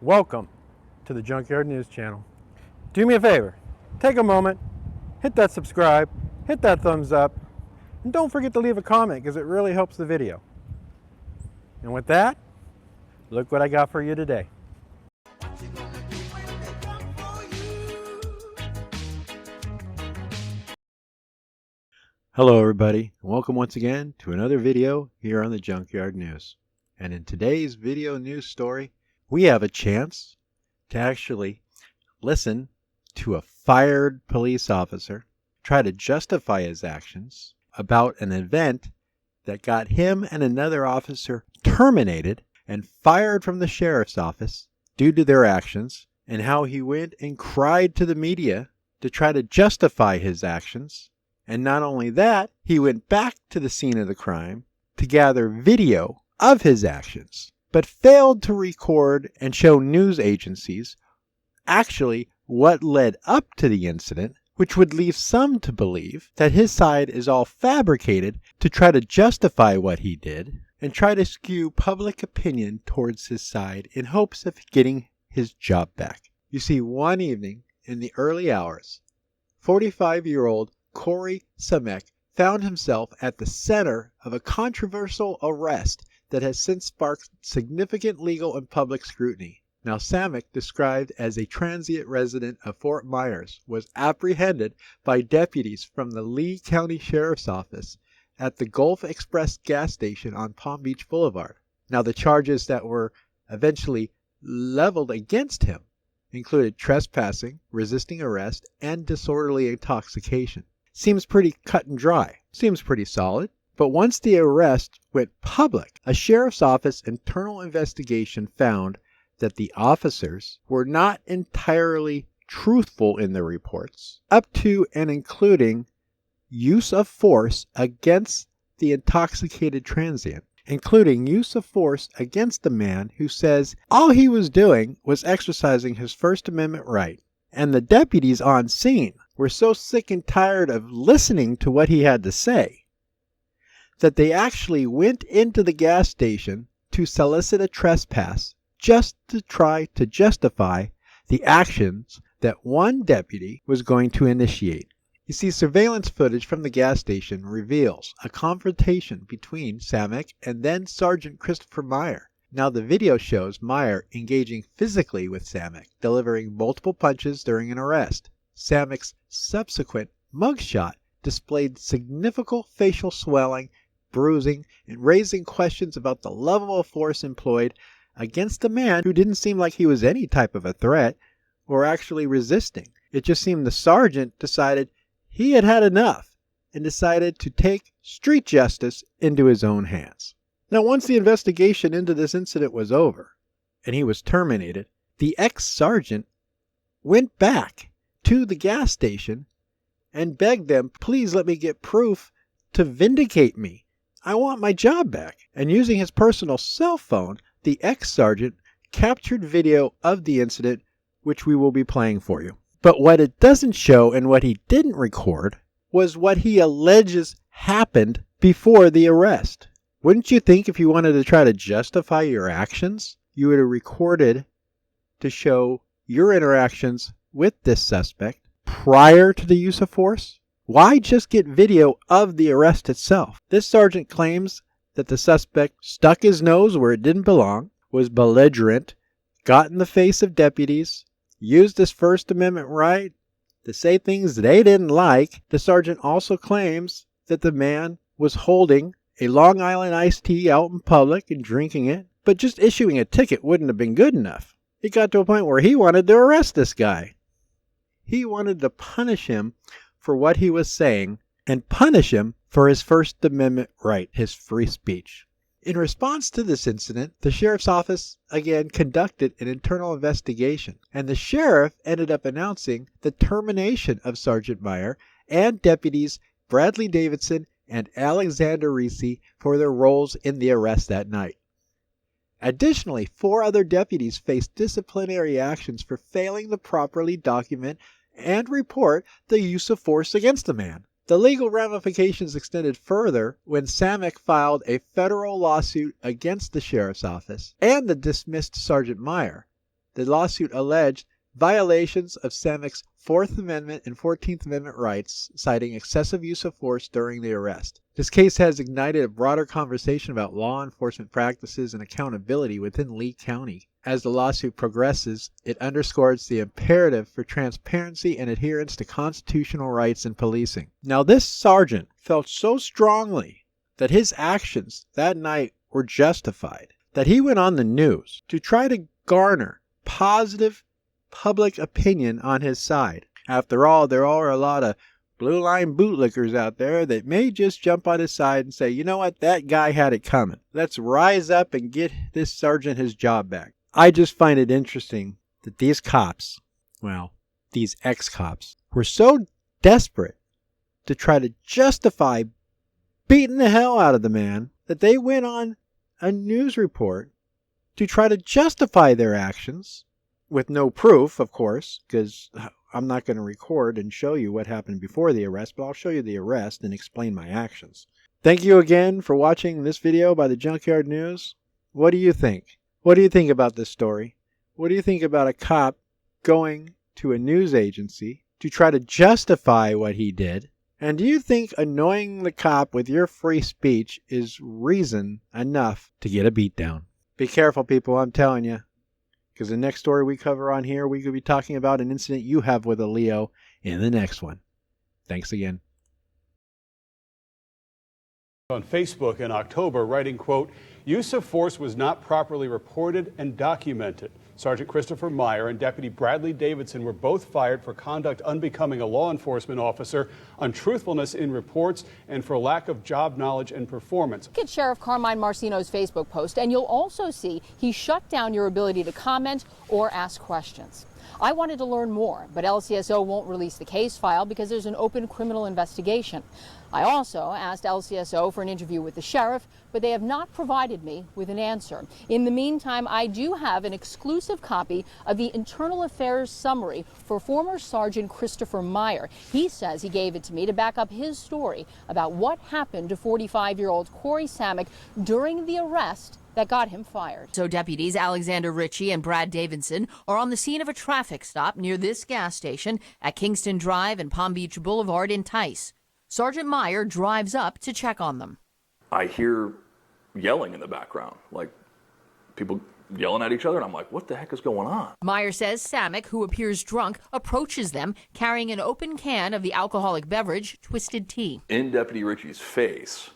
Welcome to the Junkyard News channel. Do me a favor, take a moment, hit that subscribe, hit that thumbs up, and don't forget to leave a comment because it really helps the video. And with that, look what I got for you today. Hello everybody, and welcome once again to another video here on the Junkyard News. And in today's video news story, we have a chance to actually listen to a fired police officer try to justify his actions about an event that got him and another officer terminated and fired from the sheriff's office due to their actions, and how he went and cried to the media to try to justify his actions. And not only that, he went back to the scene of the crime to gather video of his actions, but failed to record and show news agencies actually what led up to the incident, which would leave some to believe that his side is all fabricated to try to justify what he did and try to skew public opinion towards his side in hopes of getting his job back. You see, one evening in the early hours, 45-year-old Corey Samek found himself at the center of a controversial arrest that has since sparked significant legal and public scrutiny. Now, Samek, described as a transient resident of Fort Myers, was apprehended by deputies from the Lee County Sheriff's Office at the Gulf Express gas station on Palm Beach Boulevard. Now, the charges that were eventually leveled against him included trespassing, resisting arrest, and disorderly intoxication. Seems pretty cut and dry. Seems pretty solid. But once the arrest went public, a sheriff's office internal investigation found that the officers were not entirely truthful in their reports, up to and including use of force against the intoxicated transient, including use of force against a man who says all he was doing was exercising his First Amendment right. And the deputies on scene were so sick and tired of listening to what he had to say that they actually went into the gas station to solicit a trespass just to try to justify the actions that one deputy was going to initiate. You see, surveillance footage from the gas station reveals a confrontation between Samek and then Sergeant Christopher Meyer. Now, the video shows Meyer engaging physically with Samek, delivering multiple punches during an arrest. Samek's subsequent mugshot displayed significant facial swelling, bruising, and raising questions about the level of force employed against a man who didn't seem like he was any type of a threat or actually resisting. It just seemed the sergeant decided he had had enough and decided to take street justice into his own hands. Now, once the investigation into this incident was over and he was terminated, the ex-sergeant went back to the gas station and begged them, please let me get proof to vindicate me. I want my job back. And using his personal cell phone, the ex-sergeant captured video of the incident, which we will be playing for you. But what it doesn't show and what he didn't record was what he alleges happened before the arrest. Wouldn't you think if you wanted to try to justify your actions, you would have recorded to show your interactions with this suspect prior to the use of force? Why just get video of the arrest itself? This sergeant claims that the suspect stuck his nose where it didn't belong, was belligerent, got in the face of deputies, used his First Amendment right to say things they didn't like. The sergeant also claims that the man was holding a Long Island iced tea out in public and drinking it, but just issuing a ticket wouldn't have been good enough. It got to a point where he wanted to arrest this guy. He wanted to punish him for what he was saying and punish him for his First Amendment right, his free speech. In response to this incident, the sheriff's office again conducted an internal investigation, and the sheriff ended up announcing the termination of Sergeant Meyer and deputies Bradley Davidson and Alexander Reese for their roles in the arrest that night. Additionally, 4 other deputies faced disciplinary actions for failing to properly document and report the use of force against the man. The legal ramifications extended further when Samek filed a federal lawsuit against the sheriff's office and the dismissed Sergeant Meyer, The lawsuit alleged violations of Samek's Fourth Amendment and 14th Amendment rights, citing excessive use of force during the arrest. This case has ignited a broader conversation about law enforcement practices and accountability within Lee County. As the lawsuit progresses, it underscores the imperative for transparency and adherence to constitutional rights in policing. Now, this sergeant felt so strongly that his actions that night were justified that he went on the news to try to garner positive public opinion on his side. After all, there are a lot of blue line bootlickers out there that may just jump on his side and say, you know what, that guy had it coming. Let's rise up and get this sergeant his job back. I just find it interesting that these cops, well, these ex-cops, were so desperate to try to justify beating the hell out of the man that they went on a news report to try to justify their actions with no proof, of course, because I'm not going to record and show you what happened before the arrest, but I'll show you the arrest and explain my actions. Thank you again for watching this video by the Junkyard News. What do you think? What do you think about this story? What do you think about a cop going to a news agency to try to justify what he did? And do you think annoying the cop with your free speech is reason enough to get a beatdown? Be careful, people, I'm telling you. Because the next story we cover on here, we could be talking about an incident you have with a Leo in the next one. Thanks again. On Facebook in October, writing, quote, use of force was not properly reported and documented. Sergeant Christopher Meyer and Deputy Bradley Davidson were both fired for conduct unbecoming a law enforcement officer, untruthfulness in reports, and for lack of job knowledge and performance. Look at Sheriff Carmine Marcino's Facebook post, and you'll also see he shut down your ability to comment or ask questions. I wanted to learn more, but LCSO won't release the case file because there's an open criminal investigation. I also asked LCSO for an interview with the sheriff, but they have not provided me with an answer. In the meantime, I do have an exclusive copy of the internal affairs summary for former Sergeant Christopher Meyer. He says he gave it to me to back up his story about what happened to 45-year-old Corey Samek during the arrest that got him fired. So deputies Alexander Ritchie and Brad Davidson are on the scene of a traffic stop near this gas station at Kingston Drive and Palm Beach Boulevard in Tice. Sergeant Meyer drives up to check on them. I hear yelling in the background, like people yelling at each other, and I'm like, what the heck is going on? Meyer says Samek, who appears drunk, approaches them carrying an open can of the alcoholic beverage, Twisted Tea. In Deputy Ritchie's face,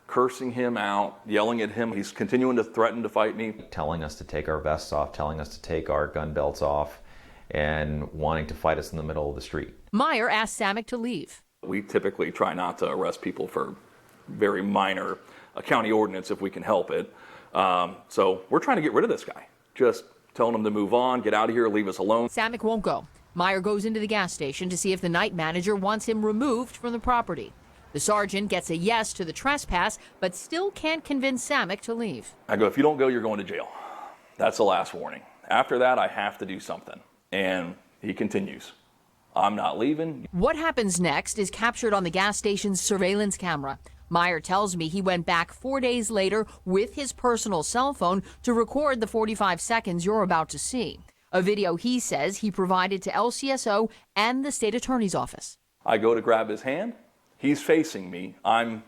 cursing him out, yelling at him. He's continuing to threaten to fight me. Telling us to take our vests off, telling us to take our gun belts off, and wanting to fight us in the middle of the street. Meyer asked Samek to leave. We typically try not to arrest people for very minor county ordinance if we can help it. So we're trying to get rid of this guy. Just telling him to move on, get out of here, leave us alone. Samek won't go. Meyer goes into the gas station to see if the night manager wants him removed from the property. The sergeant gets a yes to the trespass, but still can't convince Samek to leave. I go, if you don't go, you're going to jail. That's the last warning. After that, I have to do something. And he continues. I'm not leaving. What happens next is captured on the gas station's surveillance camera. Meyer tells me he went back 4 days later with his personal cell phone to record the 45 seconds you're about to see. A video he says he provided to LCSO and the state attorney's office. I go to grab his hand. He's facing me. I'm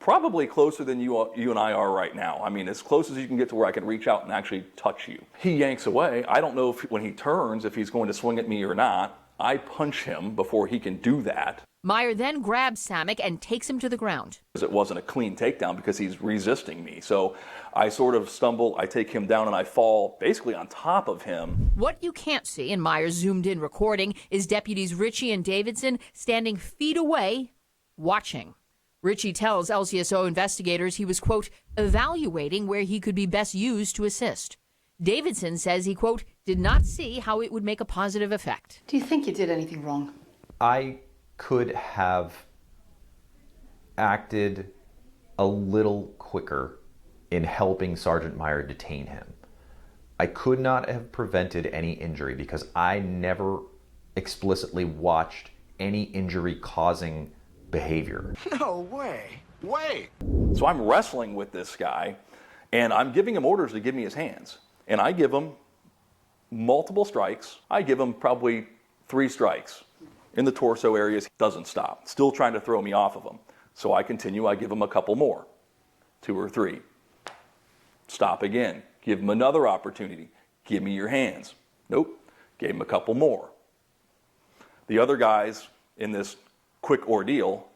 probably closer than you and I are right now. I mean, as close as you can get to where I can reach out and actually touch you. He yanks away. I don't know if when he turns, if he's going to swing at me or not. I punch him before he can do that. Meyer then grabs Samek and takes him to the ground. It wasn't a clean takedown because he's resisting me. So I sort of stumble, I take him down, and I fall basically on top of him. What you can't see in Meyer's zoomed-in recording is deputies Ritchie and Davidson standing feet away, watching. Ritchie tells LCSO investigators he was, quote, evaluating where he could be best used to assist. Davidson says he, quote, did not see how it would make a positive effect. Do you think you did anything wrong? I could have acted a little quicker in helping Sergeant Meyer detain him. I could not have prevented any injury because I never explicitly watched any injury-causing behavior. No way. Wait. So I'm wrestling with this guy, and I'm giving him orders to give me his hands. And I give him multiple strikes. I give him probably 3 strikes. In the torso areas, he doesn't stop. Still trying to throw me off of him. So I continue, I give him a couple more. 2 or 3. Stop again. Give him another opportunity. Give me your hands. Nope. Gave him a couple more. The other guys in this quick ordeal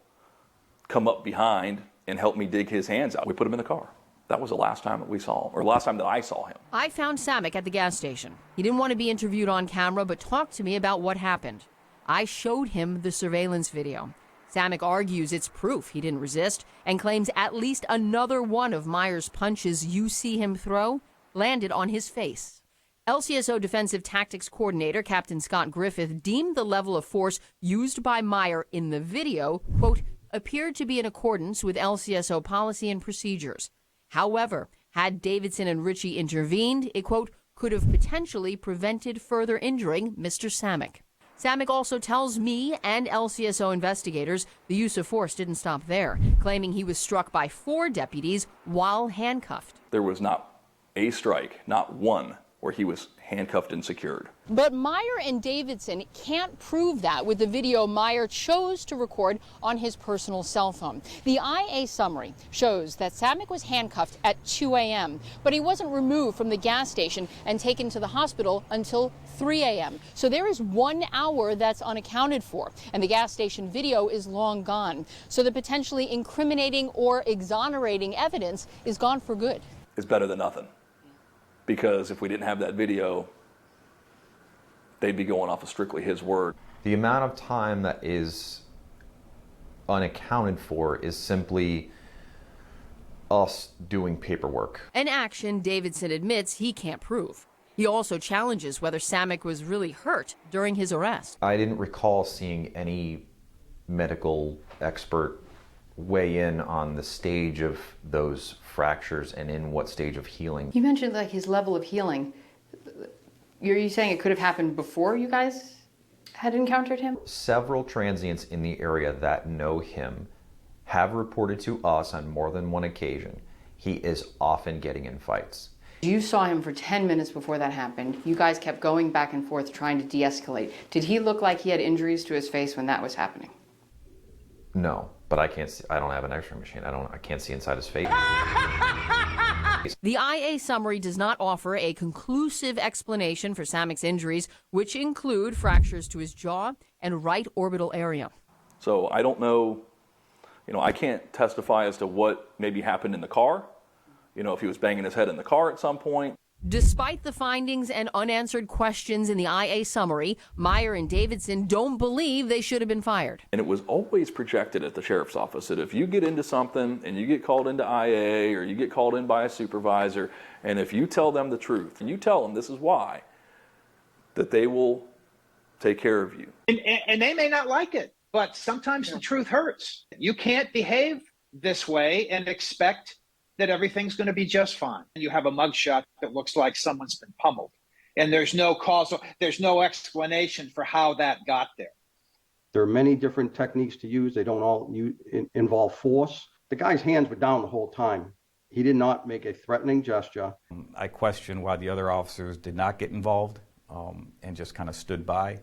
come up behind and help me dig his hands out. We put him in the car. That was the last time that we saw him, or last time that I saw him. I found Samek at the gas station. He didn't want to be interviewed on camera, but talked to me about what happened. I showed him the surveillance video. Samek argues it's proof he didn't resist and claims at least another one of Meyer's punches you see him throw landed on his face. LCSO Defensive Tactics Coordinator Captain Scott Griffith deemed the level of force used by Meyer in the video, quote, appeared to be in accordance with LCSO policy and procedures. However, had Davidson and Ritchie intervened, it, quote, could have potentially prevented further injuring Mr. Samek. Samek also tells me and LCSO investigators the use of force didn't stop there, claiming he was struck by 4 deputies while handcuffed. There was not a strike, not one, where he was handcuffed and secured. But Meyer and Davidson can't prove that with the video Meyer chose to record on his personal cell phone. The IA summary shows that Samek was handcuffed at 2 a.m., but he wasn't removed from the gas station and taken to the hospital until 3 a.m. So there is 1 hour that's unaccounted for, and the gas station video is long gone. So the potentially incriminating or exonerating evidence is gone for good. It's better than nothing. Because if we didn't have that video, they'd be going off of strictly his word. The amount of time that is unaccounted for is simply us doing paperwork. An action Davidson admits he can't prove. He also challenges whether Samek was really hurt during his arrest. I didn't recall seeing any medical expert weigh in on the stage of those fractures and in what stage of healing. You mentioned like his level of healing. Are you saying it could have happened before you guys had encountered him? Several transients in the area that know him have reported to us on more than one occasion he is often getting in fights. You saw him for 10 minutes before that happened. You guys kept going back and forth trying to de-escalate. Did he look like he had injuries to his face when that was happening? No, but I can't see, I don't have an x-ray machine. I can't see inside his face. The IA summary does not offer a conclusive explanation for Samek's injuries, which include fractures to his jaw and right orbital area. So I don't know, I can't testify as to what maybe happened in the car. If he was banging his head in the car at some point. Despite the findings and unanswered questions in the IA summary, Meyer and Davidson don't believe they should have been fired. And it was always projected at the sheriff's office that if you get into something and you get called into IA or you get called in by a supervisor, and if you tell them the truth and you tell them this is why, that they will take care of you. And they may not like it, but sometimes the truth hurts. You can't behave this way and expect that everything's going to be just fine. You have a mugshot that looks like someone's been pummeled, and there's no explanation for how that got there. There are many different techniques to use. They don't all involve force. The guy's hands were down the whole time. He did not make a threatening gesture. I question why the other officers did not get involved and just kind of stood by.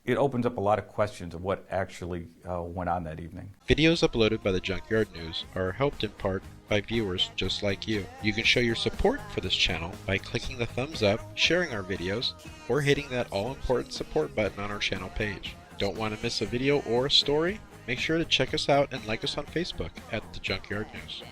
It opens up a lot of questions of what actually went on that evening. Videos uploaded by the Junkyard News are helped in part by viewers just like you. You can show your support for this channel by clicking the thumbs up, sharing our videos, or hitting that all-important support button on our channel page. Don't want to miss a video or a story? Make sure to check us out and like us on Facebook at The Junkyard News.